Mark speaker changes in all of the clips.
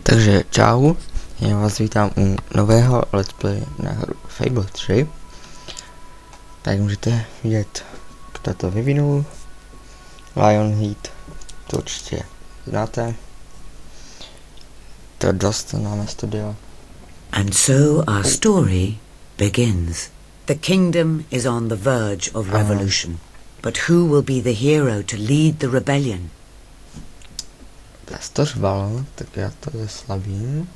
Speaker 1: Takže čau, já vás vítám u nového let's play na hru Fable 3. Tak můžete vidět, kdo to vyvinul. Lionhead, to určitě znáte. To dost známé studio.
Speaker 2: And so our story begins. The kingdom is on the verge of revolution. But who will be the hero to lead the rebellion?
Speaker 1: Já to řval, tak já to zeslavím.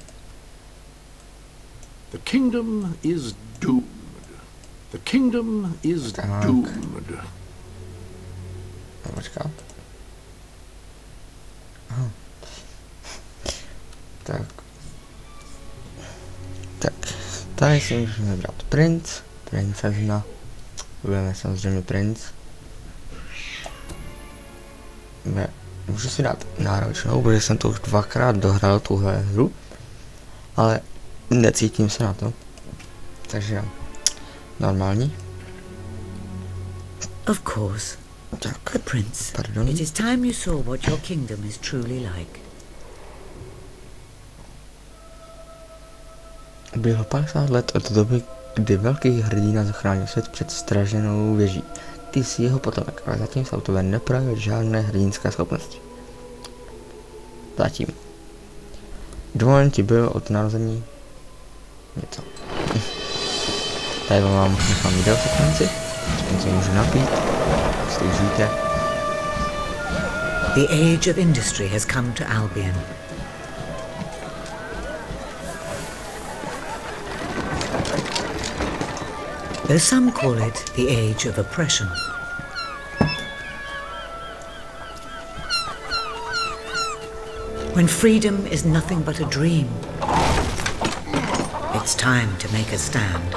Speaker 3: The kingdom is doomed. The kingdom is doomed.
Speaker 1: No, počkat. Aha. Tak, tady si můžeme brát princ, princezna. Budeme samozřejmě princ. Můžu si dát náročnou, protože jsem to už dvakrát dohrál tuhle hru, ale necítím se na to, takže normální.
Speaker 2: Of course.
Speaker 1: Tak,
Speaker 2: The prince.
Speaker 1: pardon.
Speaker 2: It is time you saw what your kingdom is truly like.
Speaker 1: Bylo 50 let od doby, kdy velký hrdina zachránil svět před straženou věží. Ty jsi jeho potomek, ale zatím se o tebe neprojevil žádné hrdinské schopnosti. Zatím. Dovolen ti byl od narození něco. Tady vám nechám video sekvenci, aspoň se můžu napít, slyšíte.
Speaker 2: The age of industry has come to Albion. Though some call it the age of oppression. When freedom is nothing but a dream, it's time to make a stand.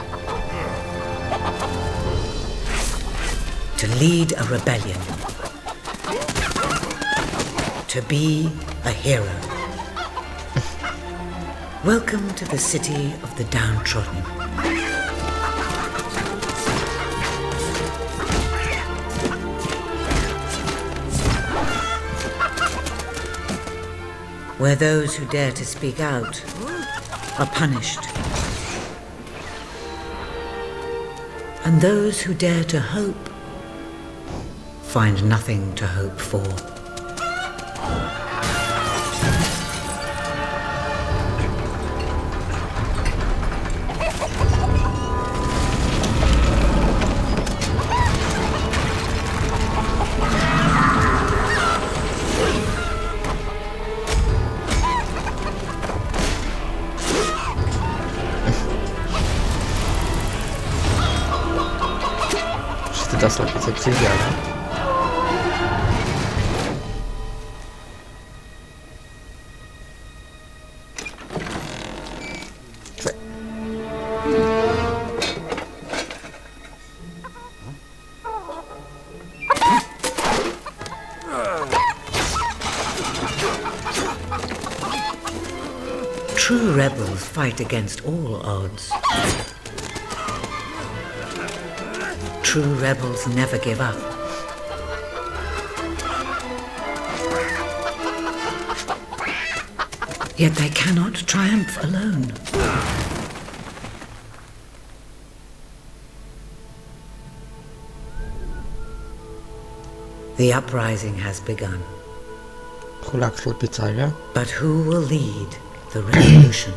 Speaker 2: To lead a rebellion. To be a hero. Welcome to the city of the downtrodden. Where those who dare to speak out are punished. And those who dare to hope find nothing to hope for.
Speaker 1: Ta slepice přižádá.
Speaker 2: True rebels fight against all odds. True rebels never give up. Yet they cannot triumph alone. The uprising has begun.
Speaker 1: Chudák slepice, že?
Speaker 2: But who will lead the revolution?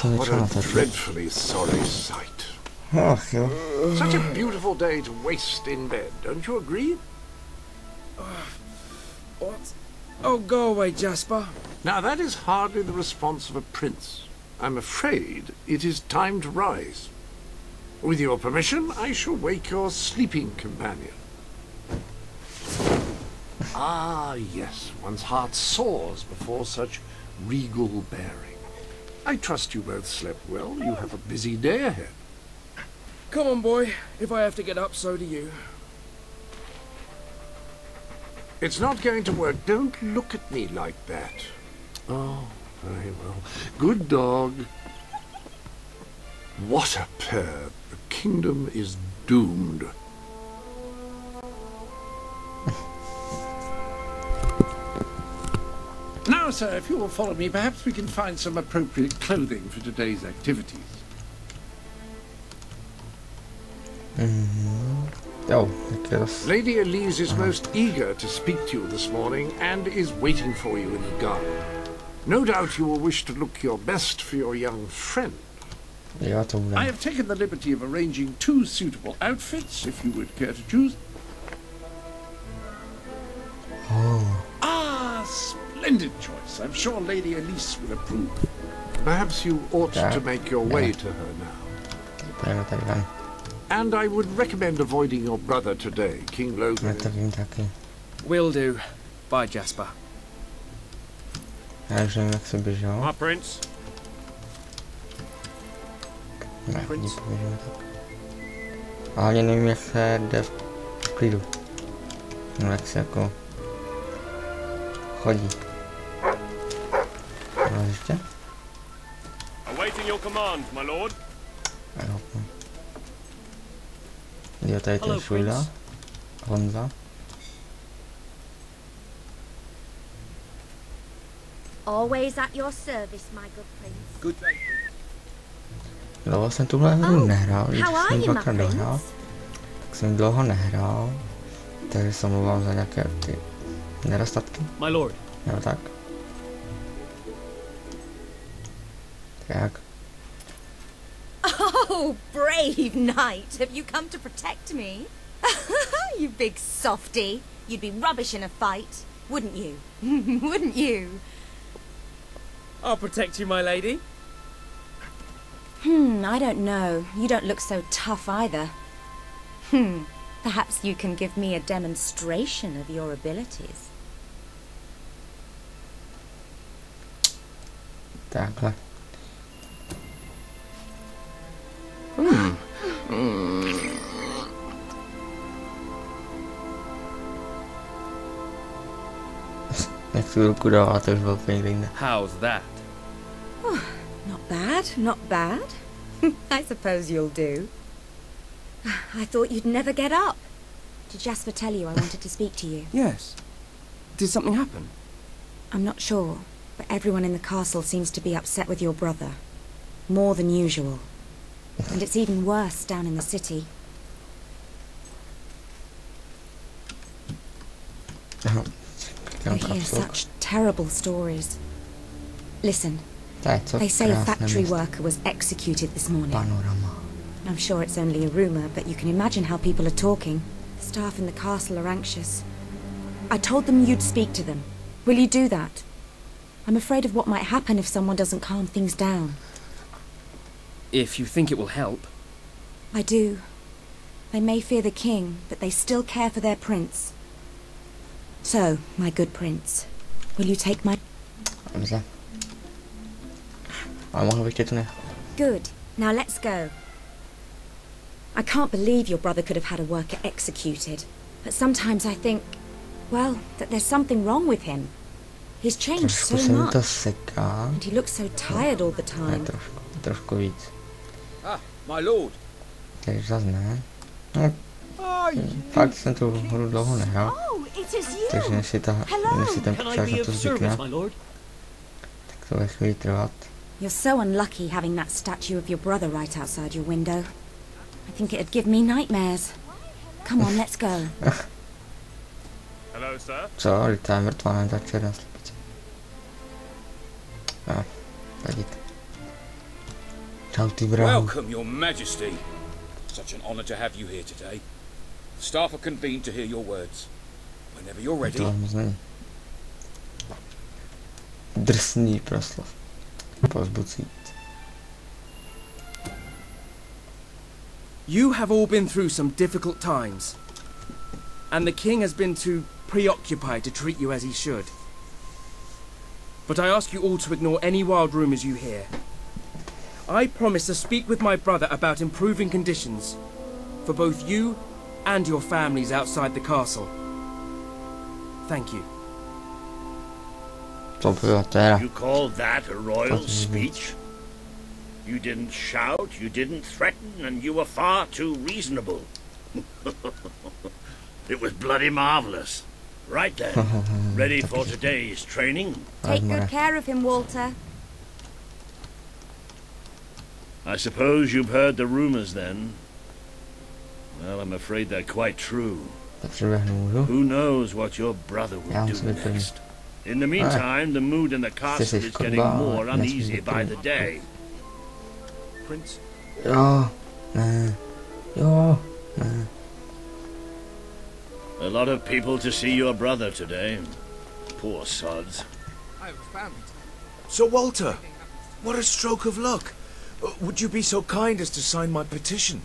Speaker 3: What a dreadfully sorry sight.
Speaker 1: Ach jo.
Speaker 3: Such a beautiful day to waste in bed, don't you agree?
Speaker 4: What? Oh, go away, Jasper.
Speaker 3: Now that is hardly the response of a prince. I'm afraid it is time to rise. With your permission, I shall wake your sleeping companion. Ah, yes, one's heart soars before such regal bearing. I trust you both slept well. You have a busy day ahead.
Speaker 4: Come on, boy. If I have to get up, so do you.
Speaker 3: It's not going to work. Don't look at me like that. Oh, very well. Good dog. What a pair. The kingdom is doomed. Now, sir, if you will follow me, perhaps we can find some appropriate clothing for today's activities.
Speaker 1: Jo, tak je dost.
Speaker 3: Lady Elise is most eager to speak to you this morning and is waiting for you in the garden. No doubt you will wish to look your best for your young friend.
Speaker 1: Jo, to bude.
Speaker 3: I have taken the liberty of arranging 2 suitable outfits, if you would care to choose.
Speaker 1: Oh,
Speaker 3: Ah, splendid choice. I'm sure Lady Elise will approve. Perhaps you ought to make your way to her now.
Speaker 1: půjdeme tady ven.
Speaker 3: And I would recommend avoiding your brother today, King
Speaker 1: Já
Speaker 3: Logan.
Speaker 1: to vím taky.
Speaker 4: Will do. Bye, Jasper.
Speaker 1: Já už nevím, jak se běžel.
Speaker 5: My Prince.
Speaker 1: Ne, díky, běžel tak. A hlavně nevím, jak se jde v klidu. No, jak se jako chodí. No, ještě?
Speaker 5: Awaiting your command, my lord.
Speaker 1: Jo, jo, tady ten Šulda. Honza.
Speaker 6: Always at your service, my good prince.
Speaker 4: Good day.
Speaker 1: Dlouho jsem tuhle hru nehrál, když
Speaker 6: how are
Speaker 1: jsem
Speaker 6: you, my
Speaker 1: dvakrát dohrál,
Speaker 6: prince?
Speaker 1: tak jsem dlouho nehrál, takže se omlouvám za nějaké ty nedostatky,
Speaker 5: My lord.
Speaker 1: nebo tak. Tak.
Speaker 6: Oh, brave knight. Have you come to protect me? You big softy. You'd be rubbish in a fight, wouldn't you? Wouldn't you?
Speaker 4: I'll protect you, my lady.
Speaker 6: I don't know. You don't look so tough either. Perhaps you can give me a demonstration of your abilities.
Speaker 1: Takhle. Jak tu ruku dával, to už byl úplně jinde.
Speaker 4: How's that?
Speaker 6: Not bad, not bad. I suppose you'll do. I thought you'd never get up. Did Jasper tell you I wanted to speak to you?
Speaker 4: Yes. Did something happen?
Speaker 6: I'm not sure, but everyone in the castle seems to be upset with your brother. More than usual. And it's even worse down in the city. I hear such terrible stories. Listen, they say a factory worker was executed this morning.
Speaker 1: Panorama.
Speaker 6: I'm sure it's only a rumour, but you can imagine how people are talking. The staff in the castle are anxious. I told them you'd speak to them. Will you do that? I'm afraid of what might happen if someone doesn't calm things down.
Speaker 4: If you think it will help.
Speaker 6: I do. They may fear the king, but they still care for their prince. So, my good prince, will you take my...
Speaker 1: Dobře. Ale mohl bych tě tu nechat.
Speaker 6: Good. Now let's go. I can't believe your brother could have had a worker executed. But sometimes I think, well, that there's something wrong with him. He's changed so
Speaker 1: Trošku se mi to
Speaker 6: much.
Speaker 1: seká.
Speaker 6: And he looks so tired all the
Speaker 1: Ne,
Speaker 6: time.
Speaker 1: trošku víc.
Speaker 4: Ah, my lord.
Speaker 1: Takže zase ne. No, fakt jsem tu hru dlouho nehrál.
Speaker 6: Oh, it is you.
Speaker 1: Takže než si ten počítač na to zvykne, tak to bude chvíli trvat.
Speaker 6: You're so unlucky having that statue of your brother right outside your window. I think it'd give me nightmares. Come on, let's go.
Speaker 5: Hello, sir.
Speaker 1: Co? Vždyť ta je mrtvá, ne ta černá slepice. Vadit. Čau ty bráhu.
Speaker 7: Welcome, your majesty. Such an honor to have you here today. Staff are convened to hear your words. Whenever you're ready.
Speaker 1: To moc není. Drsný proslov. Povzbucující.
Speaker 4: You have all been through some difficult times. And the king has been too preoccupied to treat you as he should. But I ask you all to ignore any wild rumours you hear. I promise to speak with my brother about improving conditions for both you and your families outside the castle. Thank you.
Speaker 1: To bylo teda.
Speaker 8: You called that a royal speech? You didn't shout, you didn't threaten, and you were far too reasonable. It was bloody marvelous. Right then, ready for today's training?
Speaker 6: Take good care of him, Walter.
Speaker 8: I suppose you've heard the rumors then? Well, I'm afraid they're quite true. Who knows what your brother will do next? In the meantime, the mood in the castle is getting more uneasy by the day.
Speaker 4: Prince?
Speaker 1: Jo, ne.
Speaker 8: A lot of people to see your brother today. Poor sods.
Speaker 9: Sir Walter, what a stroke of luck. Would you be so kind as to sign my petition?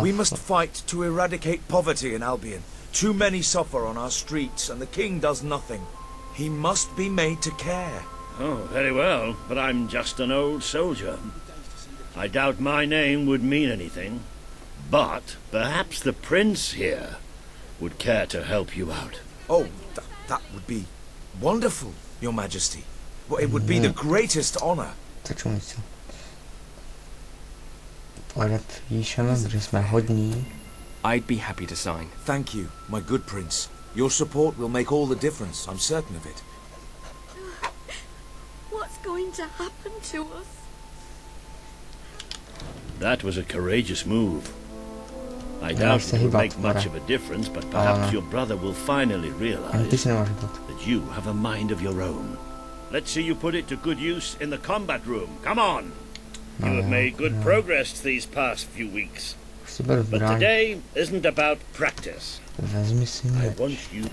Speaker 9: We must fight to eradicate poverty in Albion. Too many suffer on our streets, and the king does nothing. He must be made to care.
Speaker 8: Oh, very well, but I'm just an old soldier. I doubt my name would mean anything. But perhaps the prince here would care to help you out.
Speaker 9: Oh, that would be wonderful, your majesty. Well, it would be the greatest honor.
Speaker 4: I'd be happy to sign.
Speaker 9: Thank you, my good prince. Your support will make all the difference, I'm certain of it.
Speaker 6: What's going to happen to us?
Speaker 8: That was a courageous move. I doubt it will make much of a difference, but perhaps your brother will finally realize that you have a mind of your own. Let's see you put it to good use in the combat room. Come on! You have made good progress these past few weeks. But today isn't about practice. I want you...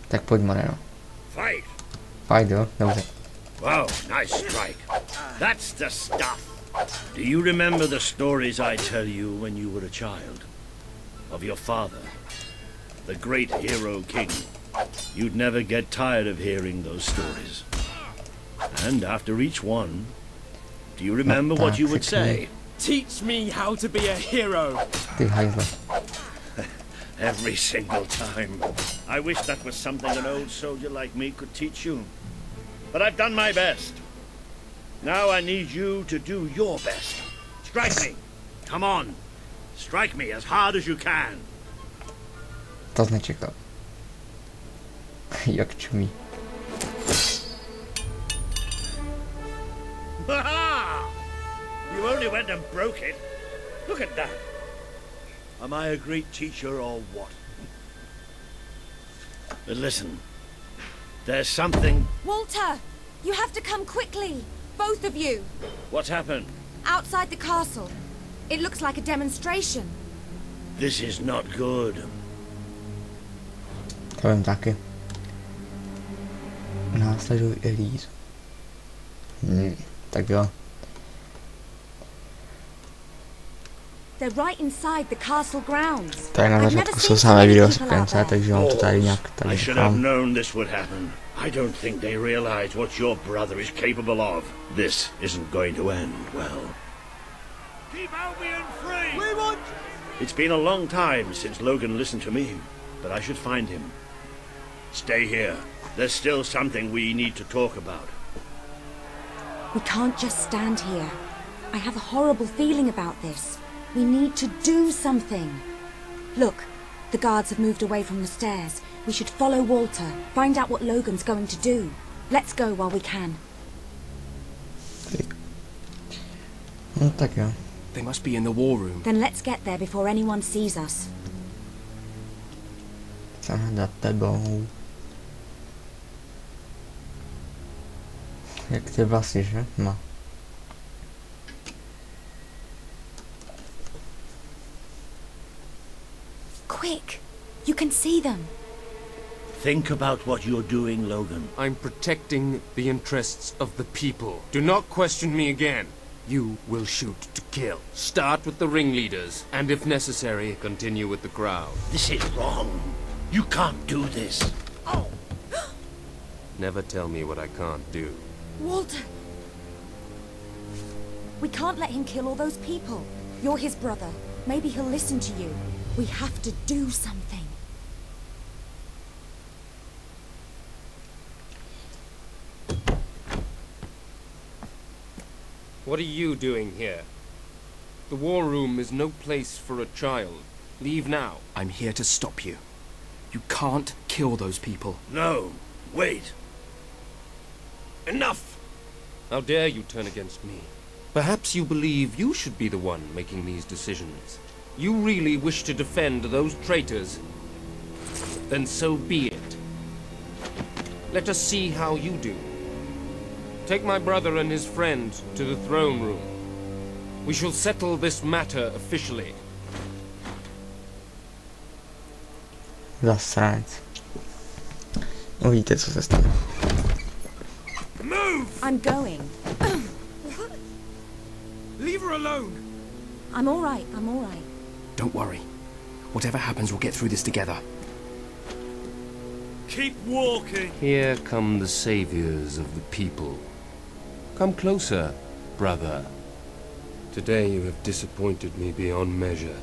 Speaker 1: Tak pojď, Moreno.
Speaker 8: Fight!
Speaker 1: Fight, jo? Dobře.
Speaker 8: Wow, nice strike. That's the stuff. Do you remember the stories I tell you when you were a child? Of your father, the great hero king. You'd never get tired of hearing those stories. And after each one, do you remember what you would say?
Speaker 4: Teach me how to be a hero!
Speaker 8: Every single time. I wish that was something an old soldier like me could teach you. But I've done my best. Now I need you to do your best. Strike me. Come on. Strike me as hard as you can.
Speaker 1: To nečekal. Jak čumí.
Speaker 8: Ha! You only went and broke it. Look at that. Am I a great teacher or what? But listen. There's something...
Speaker 6: Walter! You have to come quickly! Both of you!
Speaker 8: What's happened?
Speaker 6: Outside the castle. It looks like a demonstration.
Speaker 8: This is not good.
Speaker 1: To vím taky. Následuj Elízu. Tak jo.
Speaker 6: They're right inside the castle grounds.
Speaker 1: Tady na začátku jsou samé video sekvence, takže vám to tady nějak tady
Speaker 8: I should have
Speaker 1: nechám.
Speaker 8: known this would happen. I don't think they realize what your brother is capable of. This isn't going to end well. Keep Albion free! We want... It's been a long time since Logan listened to me, but I should find him. Stay here. There's still something we need to talk about.
Speaker 6: We can't just stand here. I have a horrible feeling about this. We need to do something. Look, the guards have moved away from the stairs. We should follow Walter, find out what Logan's going to do. Let's go while we can.
Speaker 1: No tak jo.
Speaker 4: They must be in the war room.
Speaker 6: Then let's get there before anyone sees us.
Speaker 1: Chceme za tebou. Jak ty vlasy, že? No.
Speaker 6: Quick! You can see them.
Speaker 8: Think about what you're doing, Logan.
Speaker 5: I'm protecting the interests of the people. Do not question me again. You will shoot to kill. Start with the ringleaders, and if necessary, continue with the crowd.
Speaker 8: This is wrong. You can't do this.
Speaker 6: Oh!
Speaker 5: Never tell me what I can't do.
Speaker 6: Walter! We can't let him kill all those people. You're his brother. Maybe he'll listen to you. We have to do something.
Speaker 5: What are you doing here? The war room is no place for a child. Leave now.
Speaker 4: I'm here to stop you. You can't kill those people.
Speaker 8: No, wait. Enough!
Speaker 5: How dare you turn against me? Perhaps you believe you should be the one making these decisions. You really wish to defend those traitors? Then so be it. Let us see how you do. Take my brother and his friend to the throne room. We shall settle this matter officially.
Speaker 1: Zasránec. Uvidíte, co se stane.
Speaker 9: Move!
Speaker 6: I'm going.
Speaker 9: Leave her alone!
Speaker 6: I'm all right. I'm all right.
Speaker 4: Don't worry. Whatever happens, we'll get through this together.
Speaker 9: Keep walking!
Speaker 5: Here come the saviors of the people. Come closer, brother. Today you have disappointed me beyond measure.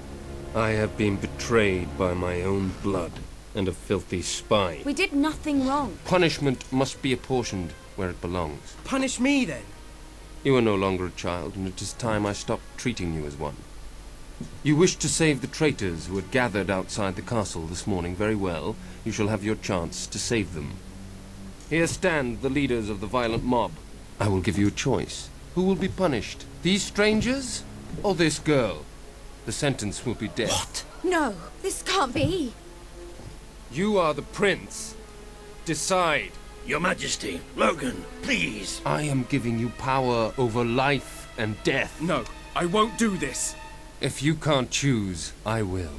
Speaker 5: I have been betrayed by my own blood and a filthy spy.
Speaker 6: We did nothing wrong.
Speaker 5: Punishment must be apportioned where it belongs.
Speaker 4: Punish me, then.
Speaker 5: You are no longer a child, and it is time I stopped treating you as one. You wished to save the traitors who had gathered outside the castle this morning. Very well. You shall have your chance to save them. Here stand the leaders of the violent mob. I will give you a choice. Who will be punished? These strangers or this girl? The sentence will be death.
Speaker 4: What?
Speaker 6: No, this can't be.
Speaker 5: You are the prince. Decide.
Speaker 8: Your Majesty, Logan, please.
Speaker 5: I am giving you power over life and death.
Speaker 4: No, I won't do this.
Speaker 5: If you can't choose, I will.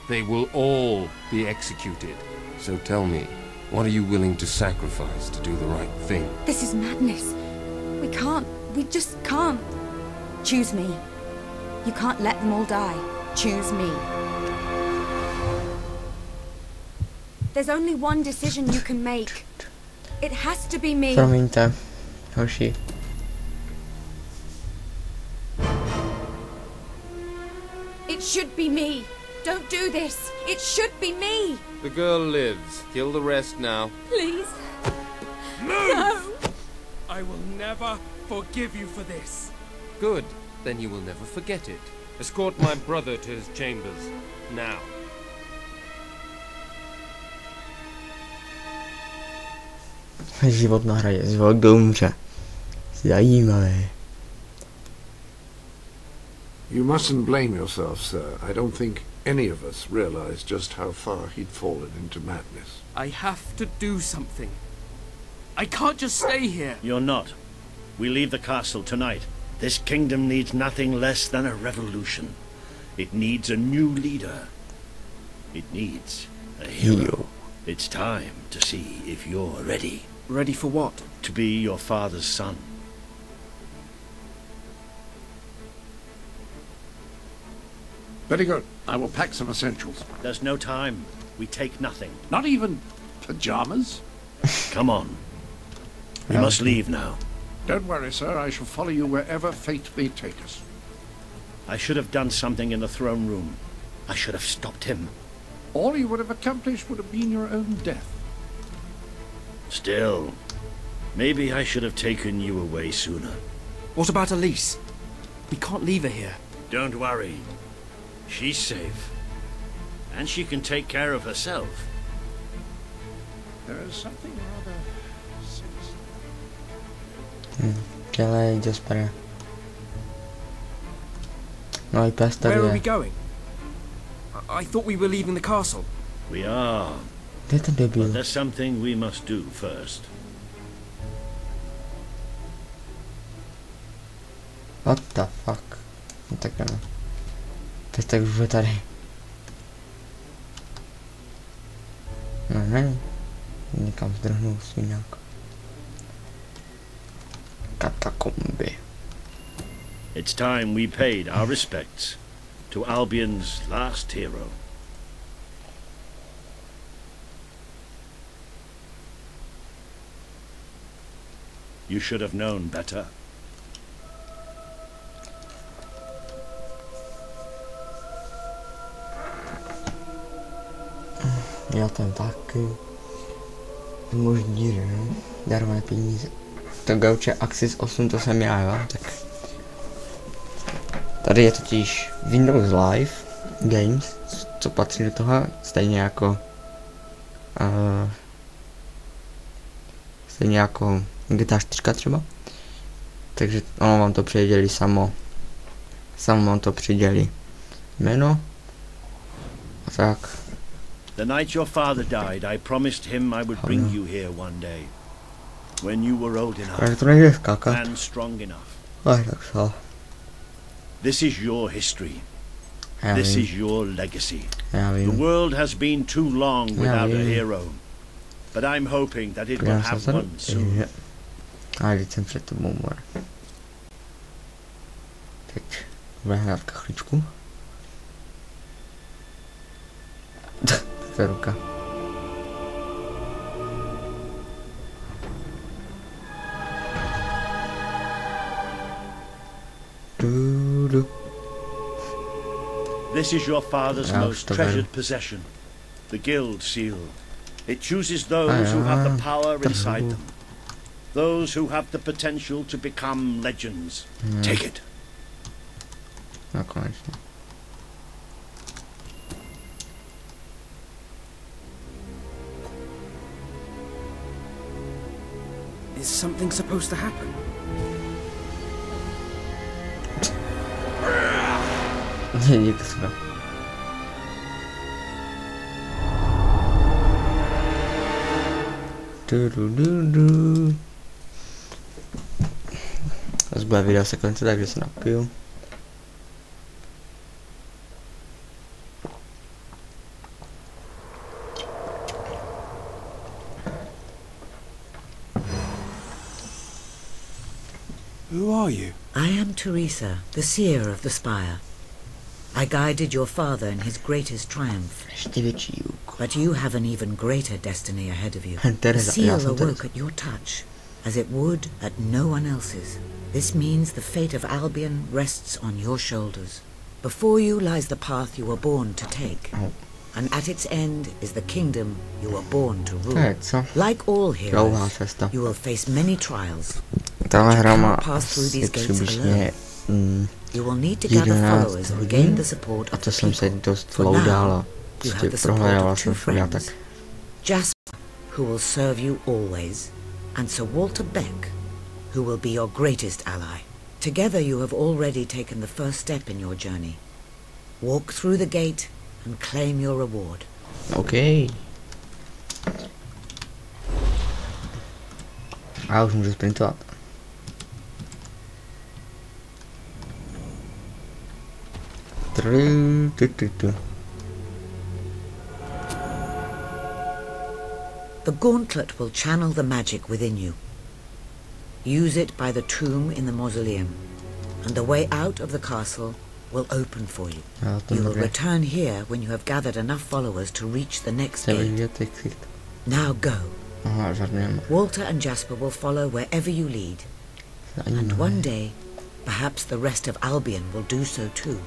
Speaker 5: They will all be executed. So tell me, what are you willing to sacrifice to do the right thing?
Speaker 6: This is madness. We can't. We just can't. Choose me. You can't let them all die. Choose me. There's only one decision you can make. It has to be me.
Speaker 1: Promiňte, hoši.
Speaker 6: It should be me. Don't do this. It should be me.
Speaker 5: The girl lives. Kill the rest now.
Speaker 6: Please.
Speaker 9: Move!
Speaker 6: No.
Speaker 4: I will never forgive you for this.
Speaker 5: Good. Then you will never forget it. Escort my brother to his chambers. Now.
Speaker 1: Život na hradě, zvuk do umře. Zajímavé.
Speaker 3: You mustn't blame yourself, sir. I don't think any of us realized just how far he'd fallen into madness.
Speaker 4: I have to do something. I can't just stay here.
Speaker 8: You're not. We leave the castle tonight. This kingdom needs nothing less than a revolution. It needs a new leader. It needs a hero. It's time to see if you're ready.
Speaker 4: Ready for what?
Speaker 8: To be your father's son.
Speaker 3: Very good. I will pack some essentials.
Speaker 8: There's no time. We take nothing.
Speaker 3: Not even pajamas?
Speaker 8: Come on. We must leave now.
Speaker 3: Don't worry, sir. I shall follow you wherever fate may take us.
Speaker 8: I should have done something in the throne room. I should have stopped him.
Speaker 3: All you would have accomplished would have been your own death.
Speaker 8: Still, maybe I should have taken you away sooner.
Speaker 4: What about Elise? We can't leave her here.
Speaker 8: Don't worry. She's safe. And she can take care of herself.
Speaker 3: There is something rather sinister.
Speaker 1: Dělej, Jaspere. No I pes tady
Speaker 4: Where are we
Speaker 1: je.
Speaker 4: going? I thought we were leaving the castle.
Speaker 8: We are.
Speaker 1: Kde je ten debil?
Speaker 8: But there's something we must do first.
Speaker 1: What the fuck? No tak ano. Tak už je tady. No ne. Někam zdrhnul sviňák. Katakomby.
Speaker 8: It's time we paid our respects to Albion's last hero. You should have known better.
Speaker 1: Já tam taky. Možný, ne? Darované peníze. To gauče Axis 8, to jsem já, jo? Tak. Tady je totiž Windows Live Games, co patří do toho, stejně jako GTA 4 třeba. Takže ono vám to přidělí samo vám to přidělí jméno a tak.
Speaker 8: The night your father died, I promised him I would bring you here one day. When you were old enough and strong enough. This is your history. This is your legacy. The world has been too long without a hero. But I'm hoping that it will have one soon.
Speaker 1: Teď jsem před tebou, more. Teď bude hrát kachličku. To je ruka.
Speaker 8: This is your father's most treasured possession, the guild seal. It chooses those who have the power inside them, those who have the potential to become legends. Take it.
Speaker 1: No, konečně.
Speaker 4: Is something supposed to happen?
Speaker 1: Díky sebe. Zase bude video sekvence, takže se napiju.
Speaker 9: Who are you?
Speaker 2: I am Teresa, the seer of the spire. I guided your father in his greatest triumph. But you have an even greater destiny ahead of you. The seal awoke at your touch, as it would at no one else's. This means the fate of Albion rests on your shoulders. Before you lies the path you were born to take. And at its end is the kingdom you were born to rule. Like all heroes, you will face many trials.
Speaker 1: Tahle hra má asi přibližně 11 hodin a to jsem se dost dlouho dála. Prostě prohledala jsem furt tak.
Speaker 2: Jasper, who will serve you always, and Sir Walter Beck, who will be your greatest ally. Together you have already taken the first step in your journey. Walk through the gate and claim your reward.
Speaker 1: Okay. A už můžu sprintovat.
Speaker 2: The gauntlet will channel the magic within you. Use it by the tomb in the mausoleum, and the way out of the castle will open for you. You will return here when you have gathered enough followers to reach the next gate. Now go. Walter and Jasper will follow wherever you lead. And one day, perhaps the rest of Albion will do so too.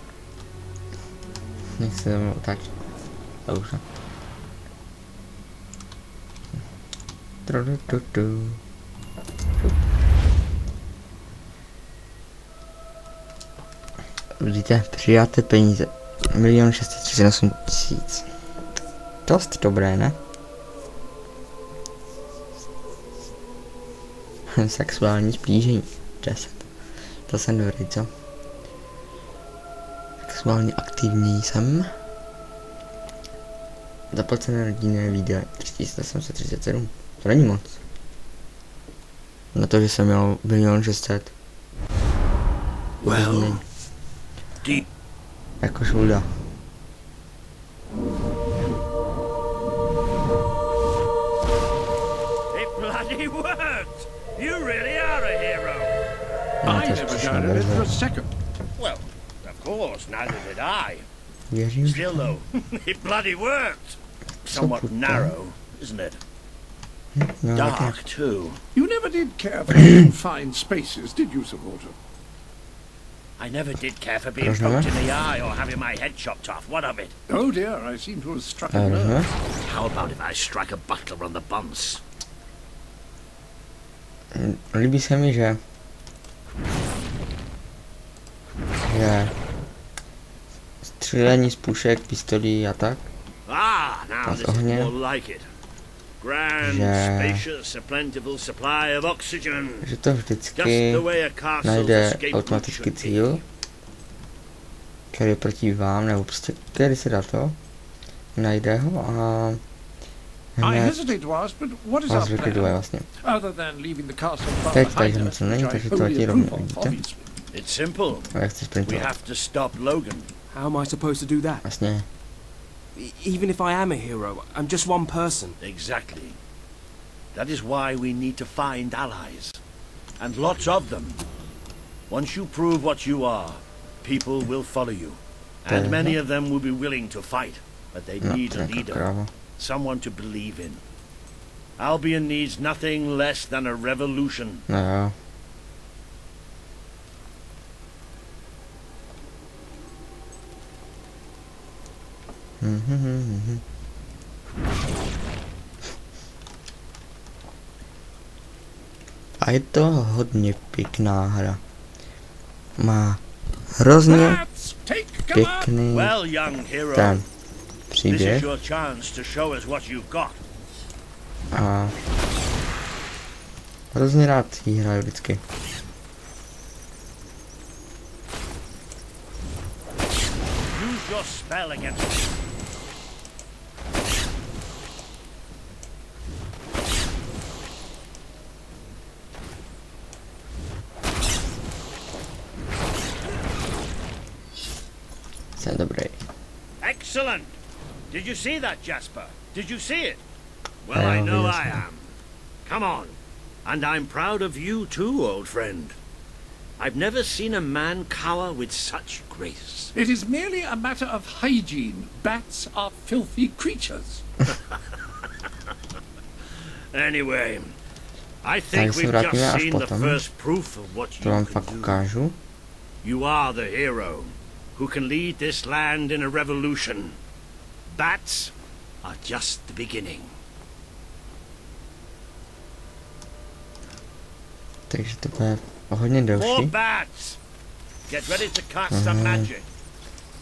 Speaker 1: Nech se mnou otáčet. Dobře. Vidíte, přijáte peníze. 1 638 000. Dost dobré, ne? Sexuální splížení. 10. To jsem dobrý, co? Sexuálně aktivní jsem. Zaplacené rodinné výdaje 3737. To není moc. Na to, že jsem měl 1 600 000. Well, jako šulda.
Speaker 7: It bloody worked! You really are a hero!
Speaker 3: I never doubted it for a second.
Speaker 7: Well, of course, neither did I.
Speaker 1: Věřím.
Speaker 7: Still though, it bloody worked. Somewhat narrow, isn't it? Dark too.
Speaker 3: You never did care for confined spaces, did you, Sir Walter?
Speaker 7: I never did care for being poked in the eye or having my head chopped off. What of it?
Speaker 3: Oh dear, I seem to have struck a nerve.
Speaker 8: How about if I strike a butler on the buns?
Speaker 1: Líbí se mi, že střílení z pušek, pistolí a tak.
Speaker 8: Now this is more like it. Grand, spacious, a plentiful supply of oxygen.
Speaker 1: Že to vždycky najde automatický cíl, který je proti vám, nebo prostě který se dá to, najde ho a hned vás vykliduje vlastně. Teď tady nic není, takže to letí rovnou, vidíte? A jak chci sprintovat.
Speaker 4: How am I supposed to do that?
Speaker 1: Vlastně.
Speaker 4: Even if I am a hero, I'm just one person.
Speaker 8: Exactly. That is why we need to find allies. And lots of them. Once you prove what you are, people will follow you. And many of them will be willing to fight. But they need a leader. Someone to believe in. Albion needs nothing less than a revolution.
Speaker 1: No. A je to hodně pěkná hra. Má hrozně pěkný ten příběh. A hrozně rád jí hraju vždycky. Jsem dobrý.
Speaker 8: Excellent. Did you see that, Jasper? Did you see it? Well, I know I am. Come on. And I'm proud of you too, old friend. I've never seen a man cower with such grace.
Speaker 3: It is merely a matter of hygiene. Bats are filthy creatures.
Speaker 8: Anyway, I think we've just seen the first proof of what you can do. You are the hero who can lead this land in a revolution. Bats are just the beginning.
Speaker 1: Takže to bude hodně delší.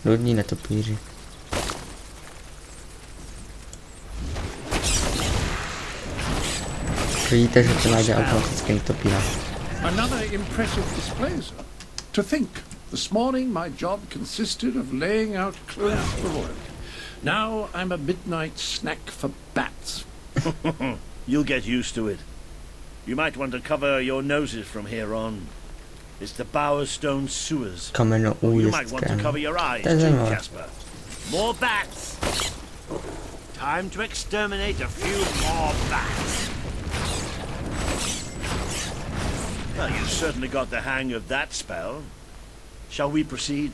Speaker 1: Lodní netopíři. Vidíte, že to najde automaticky netopíra.
Speaker 3: Another impressive display, sir. To think, this morning my job consisted of laying out clothes for royalty. Now I'm a midnight snack for bats.
Speaker 8: You'll get used to it. You might want to cover your noses from here on. It's the Bowerstone sewers. You might want to cover your eyes too, Jasper. More bats! Time to exterminate a few more bats. Well, you've certainly got the hang of that spell. Shall we proceed?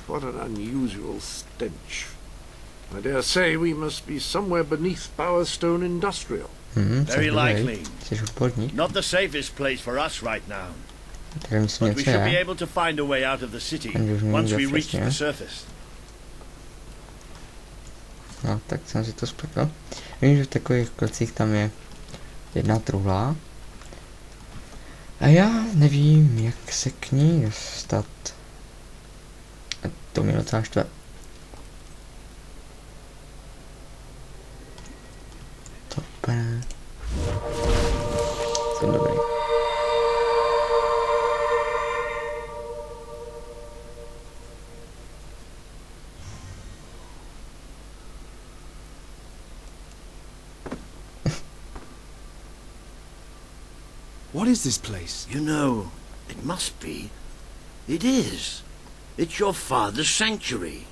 Speaker 3: What an unusual stench. I dare say we must be somewhere beneath Bowerstone Industrial.
Speaker 8: Very likely. Not the safest place for us right now. But we should be able to find a way out of the city once we reach the surface.
Speaker 1: No, tak jsem si to spletl. Vím, že v takových klocích tam je jedna truhla. A já nevím, jak se k ní dostat. A to mě docela štve. Super. Jsem dobrý.
Speaker 9: What is this place?
Speaker 8: You know, it must be. It is. It's your father's sanctuary.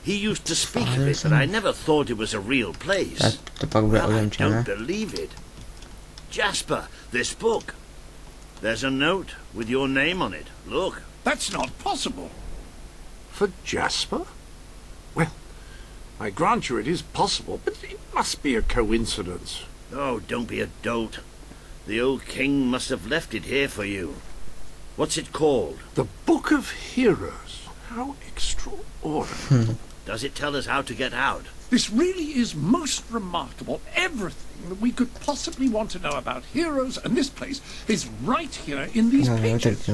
Speaker 8: He used to speak of it, but I never thought it was a real place. Well, I don't believe it. Jasper, this book. There's a note with your name on it. Look.
Speaker 3: That's not possible. For Jasper? Well, I grant you it is possible, but it must be a coincidence.
Speaker 8: Oh, don't be a dolt. The old king must have left it here for you. What's it called?
Speaker 3: The Book of Heroes. How extraordinary.
Speaker 8: Does it tell us how to get out?
Speaker 3: This really is most remarkable. Everything that we could possibly want to know about heroes and this place is right here in these pages.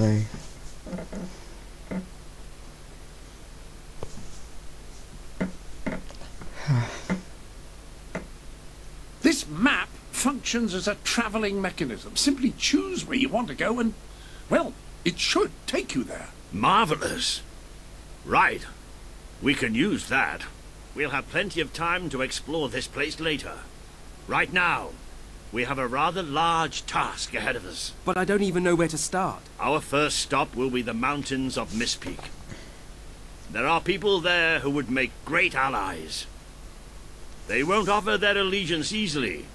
Speaker 3: This map functions as a traveling mechanism. Simply choose where you want to go and, well, it should take you there.
Speaker 8: Marvelous. Right. We can use that. We'll have plenty of time to explore this place later. Right now, we have a rather large task ahead of us.
Speaker 4: But I don't even know where to start.
Speaker 8: Our first stop will be the mountains of Mistpeak. There are people there who would make great allies. They won't offer their allegiance easily,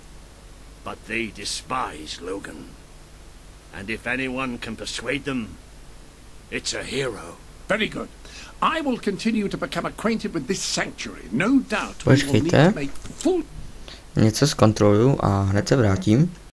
Speaker 8: but they despise Logan. And if anyone can persuade them, it's a hero.
Speaker 3: Very good. I will continue to become acquainted with this sanctuary. No doubt we will need to make full...
Speaker 1: Něco zkontroluju a hned se vrátím.